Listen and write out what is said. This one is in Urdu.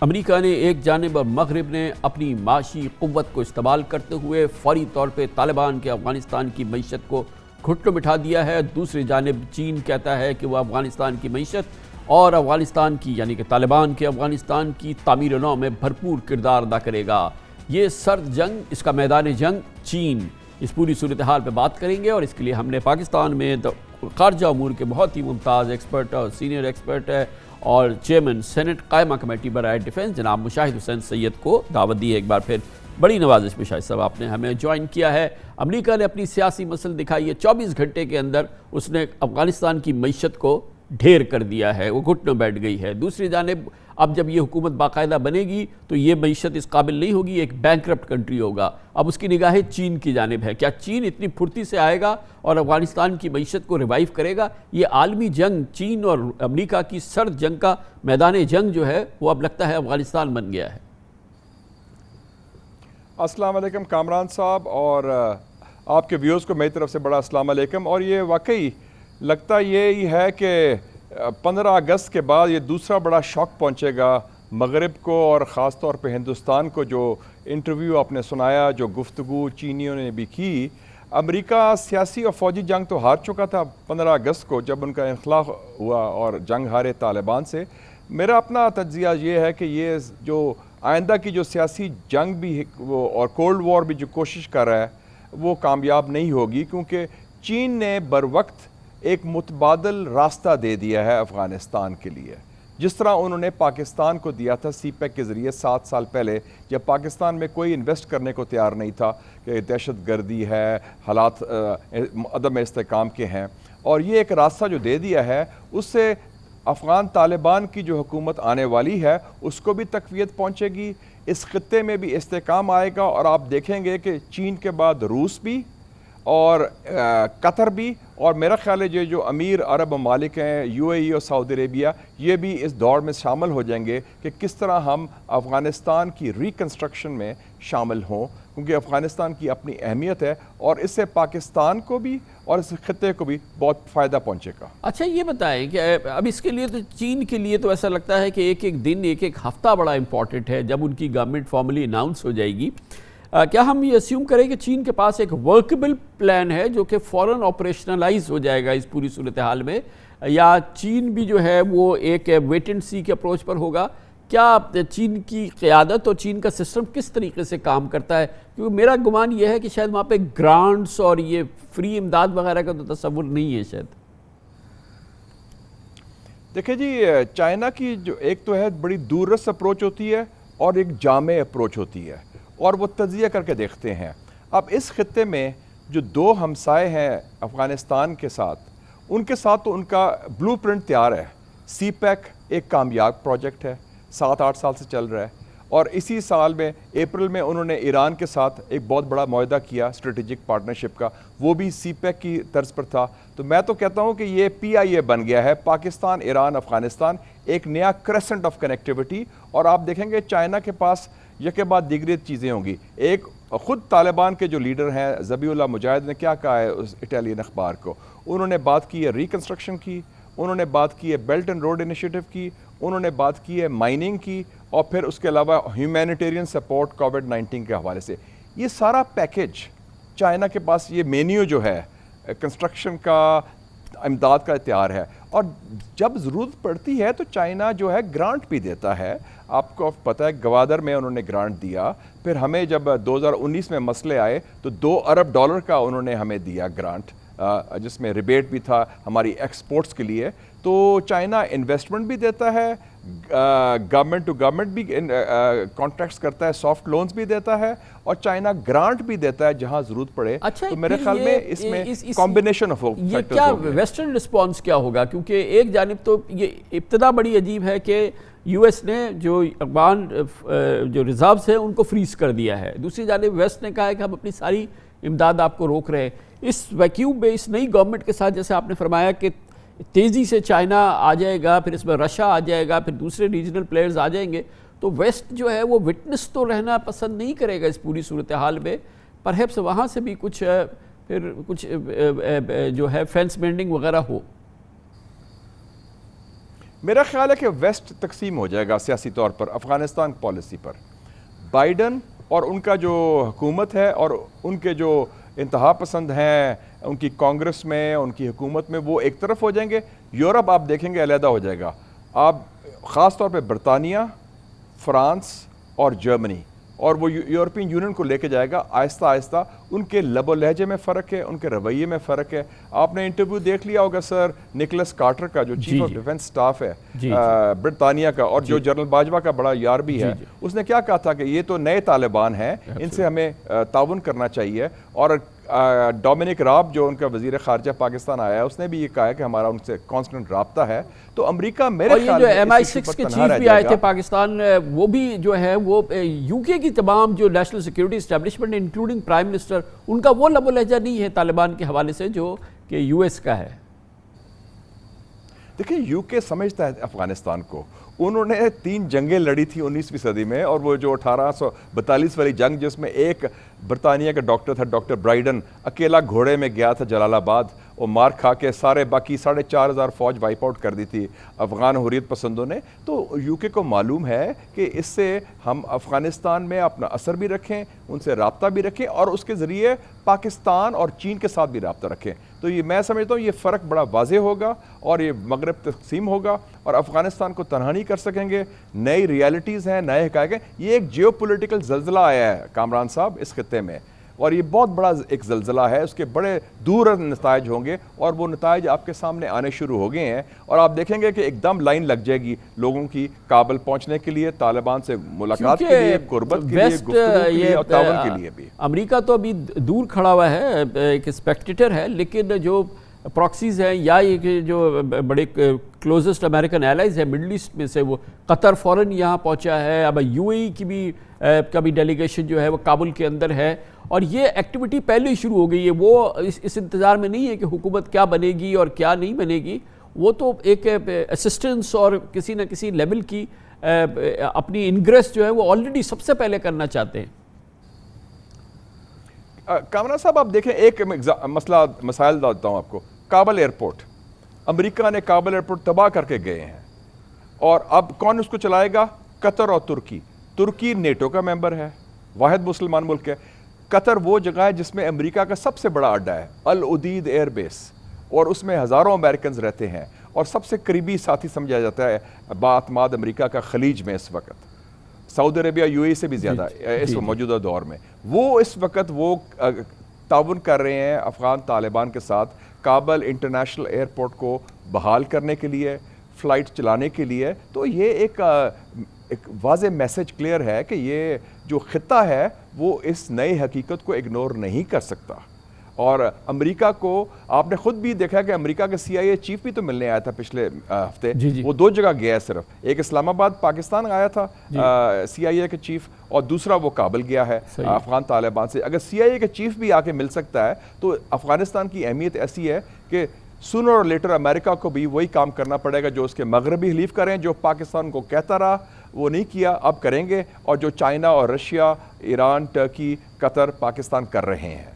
امریکہ نے ایک جانب اور مغرب نے اپنی معاشی قوت کو استعمال کرتے ہوئے فوری طور پہ طالبان کے افغانستان کی معیشت کو گھٹنوں بٹھا دیا ہے۔ دوسری جانب چین کہتا ہے کہ وہ افغانستان کی معیشت اور افغانستان کی یعنی کہ طالبان کے افغانستان کی تعمیر نو میں بھرپور کردار ادا کرے گا۔ یہ سرد جنگ، اس کا میدان جنگ چین، اس پوری صورتحال پہ بات کریں گے، اور اس کے لیے ہم نے پاکستان میں خارجہ امور کے بہت ہی ممتاز ایکسپرٹ اور سینئر ایکسپرٹ ہے اور چیئرمین سینٹ قائمہ کمیٹی برائے ڈیفنس جناب مشاہد حسین سید کو دعوت دی ہے۔ ایک بار پھر بڑی نوازش مشاہد صاحب آپ نے ہمیں جوائن کیا ہے۔ امریکہ نے اپنی سیاسی مسل دکھائی ہے، 24 گھنٹے کے اندر اس نے افغانستان کی معیشت کو ڈھیر کر دیا ہے، وہ گھٹنوں بیٹھ گئی ہے۔ دوسری جانب اب جب یہ حکومت باقاعدہ بنے گی تو یہ معیشت اس قابل نہیں ہوگی، ایک بینکرپٹ کنٹری ہوگا۔ اب اس کی نگاہیں چین کی جانب ہے، کیا چین اتنی پھرتی سے آئے گا اور افغانستان کی معیشت کو ریوائیو کرے گا؟ یہ عالمی جنگ، چین اور امریکہ کی سرد جنگ کا میدان جنگ جو ہے وہ اب لگتا ہے افغانستان بن گیا ہے۔ السلام علیکم کامران صاحب، اور آپ کے ویوز کو میری طرف سے بڑا السلام علیکم۔ اور یہ واقعی لگتا یہی ہے کہ 15 اگست کے بعد یہ دوسرا بڑا شاک پہنچے گا مغرب کو، اور خاص طور پہ ہندوستان کو۔ جو انٹرویو آپ نے سنایا، جو گفتگو چینیوں نے بھی کی، امریکہ سیاسی اور فوجی جنگ تو ہار چکا تھا 15 اگست کو جب ان کا انخلا ہوا اور جنگ ہارے طالبان سے۔ میرا اپنا تجزیہ یہ ہے کہ یہ جو آئندہ کی جو سیاسی جنگ بھی وہ اور کولڈ وار بھی جو کوشش کر رہا ہے وہ کامیاب نہیں ہوگی، کیونکہ چین نے بروقت ایک متبادل راستہ دے دیا ہے افغانستان کے لیے، جس طرح انہوں نے پاکستان کو دیا تھا سی پیک کے ذریعے 7 سال پہلے، جب پاکستان میں کوئی انویسٹ کرنے کو تیار نہیں تھا کہ دہشت گردی ہے، حالات عدم استحکام کے ہیں، اور یہ ایک راستہ جو دے دیا ہے اس سے افغان طالبان کی جو حکومت آنے والی ہے اس کو بھی تقویت پہنچے گی، اس خطے میں بھی استحکام آئے گا، اور آپ دیکھیں گے کہ چین کے بعد روس بھی اور قطر بھی، اور میرا خیال ہے یہ جو امیر عرب ممالک ہیں UAE اور سعودی عربیہ، یہ بھی اس دور میں شامل ہو جائیں گے کہ کس طرح ہم افغانستان کی ریکنسٹرکشن میں شامل ہوں، کیونکہ افغانستان کی اپنی اہمیت ہے اور اس سے پاکستان کو بھی اور اس خطے کو بھی بہت فائدہ پہنچے گا۔ اچھا یہ بتائیں کہ اب اس کے لیے تو چین کے لیے تو ایسا لگتا ہے کہ ایک ایک دن، ایک ایک ہفتہ بڑا امپورٹنٹ ہے جب ان کی گورنمنٹ فارملی اناؤنس ہو جائے گی۔ کیا ہم یہ اسیوم کریں کہ چین کے پاس ایک ورکبل پلان ہے جو کہ فوراً آپریشنلائز ہو جائے گا اس پوری صورتحال میں، یا چین بھی جو ہے وہ ایک ویٹ اینڈ سی کے اپروچ پر ہوگا؟ کیا چین کی قیادت اور چین کا سسٹم کس طریقے سے کام کرتا ہے؟ کیونکہ میرا گمان یہ ہے کہ شاید وہاں پہ گرانٹس اور یہ فری امداد وغیرہ کا تو تصور نہیں ہے شاید۔ دیکھیں جی، چائنا کی جو ایک تو ہے بڑی دوررس اپروچ ہوتی ہے اور ایک جامع اپروچ ہوتی ہے، اور وہ تجزیہ کر کے دیکھتے ہیں۔ اب اس خطے میں جو دو ہمسائے ہیں افغانستان کے ساتھ، ان کے ساتھ تو ان کا بلو پرنٹ تیار ہے۔ سی پیک ایک کامیاب پروجیکٹ ہے، 7-8 سال سے چل رہا ہے، اور اسی سال میں اپریل میں انہوں نے ایران کے ساتھ ایک بہت بڑا معاہدہ کیا اسٹریٹجک پارٹنرشپ کا، وہ بھی سی پیک کی طرز پر تھا۔ تو میں تو کہتا ہوں کہ یہ PIA بن گیا ہے، پاکستان ایران افغانستان، ایک نیا کریسنٹ آف کنیکٹیوٹی۔ اور آپ دیکھیں گے چائنا کے پاس یکے بعد دیگرے چیزیں ہوں گی۔ ایک خود طالبان کے جو لیڈر ہیں ذبیح اللہ مجاہد نے کیا کہا ہے اس اٹالین اخبار کو، انہوں نے بات کی ہے ریکنسٹرکشن کی، انہوں نے بات کی ہے بیلٹ اینڈ روڈ انیشیٹو کی، انہوں نے بات کی ہے مائننگ کی، اور پھر اس کے علاوہ ہیومینیٹیرین سپورٹ کووڈ-19 کے حوالے سے۔ یہ سارا پیکج چائنا کے پاس، یہ مینیو جو ہے کنسٹرکشن کا، امداد کا تیار ہے، اور جب ضرورت پڑتی ہے تو چائنا جو ہے گرانٹ بھی دیتا ہے۔ آپ کو پتہ ہے گوادر میں انہوں نے گرانٹ دیا، پھر ہمیں جب 2019 میں مسئلے آئے تو $2 ارب کا انہوں نے ہمیں دیا گرانٹ، جس میں ریبیٹ بھی تھا ہماری ایکسپورٹس کے لیے۔ تو چائنا انویسٹمنٹ بھی دیتا ہے، گورنمنٹ ٹو گورنمنٹ بھی کانٹریکٹس کرتا ہے، سافٹ لونز بھی دیتا ہے، اور چائنا گرانٹ بھی دیتا ہے جہاں ضرورت پڑے۔ تو میرے خیال میں اس میں کمبینیشن آف فیکٹرز ہوگی۔ کیا ویسٹرن رسپانس کیا ہوگا؟ کیونکہ ایک جانب تو یہ ابتدا بڑی عجیب ہے کہ US نے جو افغان جو ریزروز ہیں ان کو فریز کر دیا ہے، دوسری جانب ویسٹ نے کہا ہے کہ ہم اپنی ساری امداد آپ کو روک رہے ہیں۔ اس ویکیوم میں اس نئی گورنمنٹ کے ساتھ جیسے آپ نے فرمایا کہ تیزی سے چائنا آ جائے گا، پھر اس میں رشیا آ جائے گا، پھر دوسرے ریجنل پلیئرز آ جائیں گے، تو ویسٹ جو ہے وہ وٹنس تو رہنا پسند نہیں کرے گا اس پوری صورتحال میں۔ پرہیپس وہاں سے بھی کچھ پھر کچھ جو ہے فینس مینڈنگ وغیرہ ہو۔ میرا خیال ہے کہ ویسٹ تقسیم ہو جائے گا سیاسی طور پر افغانستان پالیسی پر. بائیڈن اور ان کا جو حکومت ہے اور ان کے جو انتہا پسند ہیں ان کی کانگریس میں ان کی حکومت میں وہ ایک طرف ہو جائیں گے. یورپ آپ دیکھیں گے علیحدہ ہو جائے گا. آپ خاص طور پہ برطانیہ، فرانس اور جرمنی اور وہ یورپین یونین کو لے کے جائے گا آہستہ آہستہ. ان کے لب و لہجے میں فرق ہے، ان کے رویے میں فرق ہے. آپ نے انٹرویو دیکھ لیا ہوگا سر نکلس کارٹر کا جو چیف آف ڈیفنس سٹاف ہے برطانیہ کا اور جو جنرل باجوہ کا بڑا یار بھی ہے. اس نے کیا کہا تھا کہ یہ تو نئے طالبان ہیں، ان سے ہمیں تعاون کرنا چاہیے. اور ڈومینک راب جو ان کا وزیر خارجہ پاکستان آیا ہے اس نے بھی یہ کہا ہے کہ ہمارا ان سے کانسٹنٹ رابطہ ہے. تو امریکہ میرے خیال میں MI6 کے چیف بھی آئے تھے پاکستان، وہ بھی جو ہے وہ یو کے کی تمام جو national security establishment including prime minister ان کا وہ لب و لہجہ نہیں ہے طالبان کے حوالے سے جو کہ یو ایس کا ہے. دیکھیں یو کے سمجھتا ہے افغانستان کو. انہوں نے 3 جنگیں لڑی تھی 19ویں صدی میں، اور وہ جو 1842 والی جنگ جس میں ایک برطانیہ کا ڈاکٹر تھا ڈاکٹر برائیڈن، اکیلا گھوڑے میں گیا تھا جلال آباد، وہ مار کھا کے سارے باقی 4,500 فوج وائپ آؤٹ کر دی تھی افغان حریت پسندوں نے. تو یو کے کو معلوم ہے کہ اس سے ہم افغانستان میں اپنا اثر بھی رکھیں، ان سے رابطہ بھی رکھیں اور اس کے ذریعے پاکستان اور چین کے ساتھ بھی رابطہ رکھیں. تو یہ میں سمجھتا ہوں یہ فرق بڑا واضح ہوگا اور یہ مغرب تقسیم ہوگا اور افغانستان کو تنہا نہیں کر سکیں گے. نئی ریالٹیز ہیں، نئے حقائق ہیں. یہ ایک جیو پولیٹیکل زلزلہ آیا ہے کامران صاحب اس خطے میں، اور یہ بہت بڑا ایک زلزلہ ہے. اس کے بڑے دور نتائج ہوں گے اور وہ نتائج آپ کے سامنے آنے شروع ہو گئے ہیں. اور آپ دیکھیں گے کہ ایک دم لائن لگ جائے گی لوگوں کی کابل پہنچنے کے لیے، طالبان سے ملاقات کے لیے، قربت کے لیے، گفتگو کے لیے اور تعاون کے لیے بھی. امریکہ تو ابھی دور کھڑا ہوا ہے، ایک اسپیکٹیٹر ہے، لیکن جو پراکسیز ہیں یا یہ جو بڑے کلوزسٹ امریکن ایلائز ہیں مڈل ایسٹ میں سے، وہ قطر فوراً یہاں پہنچا ہے. اب یو اے ای کی بھی کبھی ڈیلیگیشن جو ہے وہ کابل کے اندر ہے، اور یہ ایکٹیویٹی پہلے ہی شروع ہو گئی ہے. وہ اس انتظار میں نہیں ہے کہ حکومت کیا بنے گی اور کیا نہیں بنے گی. وہ تو ایک اسسٹنس اور کسی نہ کسی لیول کی اپنی انگریس جو ہے وہ آلریڈی سب سے پہلے کرنا چاہتے ہیں. کامران صاحب آپ دیکھیں ایک مسائل دیتا ہوں آپ کو. کابل ایئرپورٹ، امریکہ نے کابل ایئرپورٹ تباہ کر کے گئے ہیں، اور اب کون اس کو چلائے گا؟ قطر اور ترکی. ترکی نیٹو کا ممبر ہے، واحد مسلمان ملک ہے. قطر وہ جگہ ہے جس میں امریکہ کا سب سے بڑا اڈا ہے، العدید ایئر بیس، اور اس میں ہزاروں امریکنز رہتے ہیں اور سب سے قریبی ساتھی سمجھا جاتا ہے باعتماد امریکہ کا خلیج میں. اس وقت سعودی عربیہ یو اے سے بھی زیادہ اس موجودہ دور میں وہ اس وقت وہ تعاون کر رہے ہیں افغان طالبان کے ساتھ کابل انٹرنیشنل ایئرپورٹ کو بحال کرنے کے لیے، فلائٹ چلانے کے لیے. تو یہ ایک واضح میسج کلیئر ہے کہ یہ جو خطہ ہے وہ اس نئی حقیقت کو اگنور نہیں کر سکتا. اور امریکہ کو آپ نے خود بھی دیکھا کہ امریکہ کا CIA چیف بھی تو ملنے آیا تھا پچھلے ہفتے. وہ 2 جگہ گیا ہے صرف، ایک اسلام آباد پاکستان آیا تھا CIA کے چیف، اور دوسرا وہ کابل گیا ہے افغان طالبان سے. اگر CIA کے چیف بھی آ کے مل سکتا ہے تو افغانستان کی اہمیت ایسی ہے کہ سونر اور لیٹر امریکہ کو بھی وہی کام کرنا پڑے گا جو اس کے مغربی حلیف کریں. جو پاکستان کو کہتا رہا وہ نہیں کیا، اب کریں گے، اور جو چائنا اور رشیا، ایران، ٹرکی، قطر، پاکستان کر رہے ہیں.